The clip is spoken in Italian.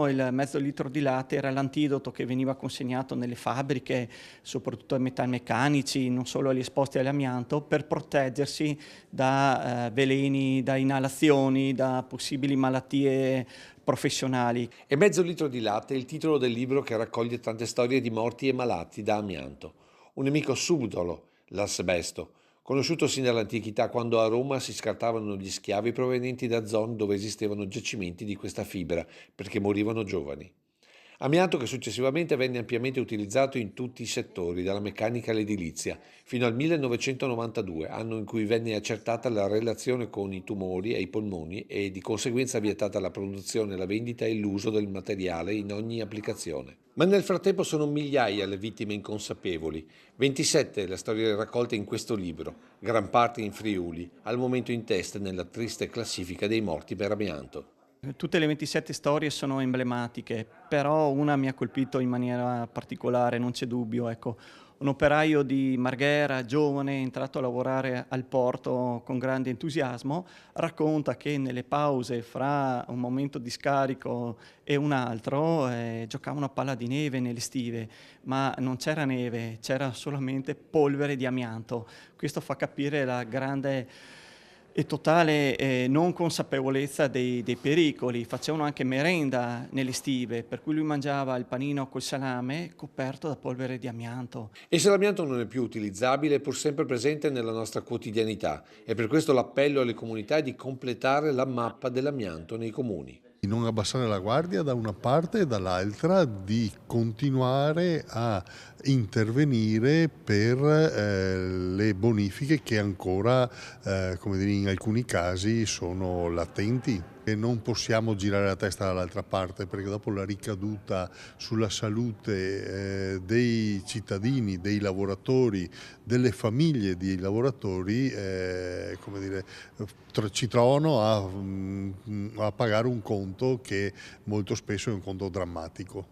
Il mezzo litro di latte era l'antidoto che veniva consegnato nelle fabbriche, soprattutto ai metalmeccanici, non solo agli esposti all'amianto, per proteggersi da veleni, da inalazioni, da possibili malattie professionali. E mezzo litro di latte è il titolo del libro che raccoglie tante storie di morti e malati da amianto. Un nemico subdolo, l'asbesto, conosciuto sin dall'antichità quando a Roma si scartavano gli schiavi provenienti da zone dove esistevano giacimenti di questa fibra, perché morivano giovani. Amianto che successivamente venne ampiamente utilizzato in tutti i settori, dalla meccanica all'edilizia, fino al 1992, anno in cui venne accertata la relazione con i tumori ai polmoni e di conseguenza vietata la produzione, la vendita e l'uso del materiale in ogni applicazione. Ma nel frattempo sono migliaia le vittime inconsapevoli, 27 le storie raccolte in questo libro, gran parte in Friuli, al momento in testa nella triste classifica dei morti per amianto. Tutte le 27 storie sono emblematiche, però una mi ha colpito in maniera particolare, non c'è dubbio. Ecco, un operaio di Marghera, giovane, entrato a lavorare al porto con grande entusiasmo, racconta che nelle pause fra un momento di scarico e un altro giocavano a palla di neve nelle stive, ma non c'era neve, c'era solamente polvere di amianto. Questo fa capire la grande e totale non consapevolezza dei pericoli. Facevano anche merenda nelle stive, per cui lui mangiava il panino col salame coperto da polvere di amianto. E se l'amianto non è più utilizzabile, è pur sempre presente nella nostra quotidianità e per questo l'appello alle comunità è di completare la mappa dell'amianto nei comuni. Di non abbassare la guardia da una parte e dall'altra di continuare a intervenire per le bonifiche che ancora, come dire, in alcuni casi sono latenti. E non possiamo girare la testa dall'altra parte perché dopo la ricaduta sulla salute dei cittadini, dei lavoratori, delle famiglie di lavoratori, come dire, ci trovano a pagare un conto che molto spesso è un conto drammatico.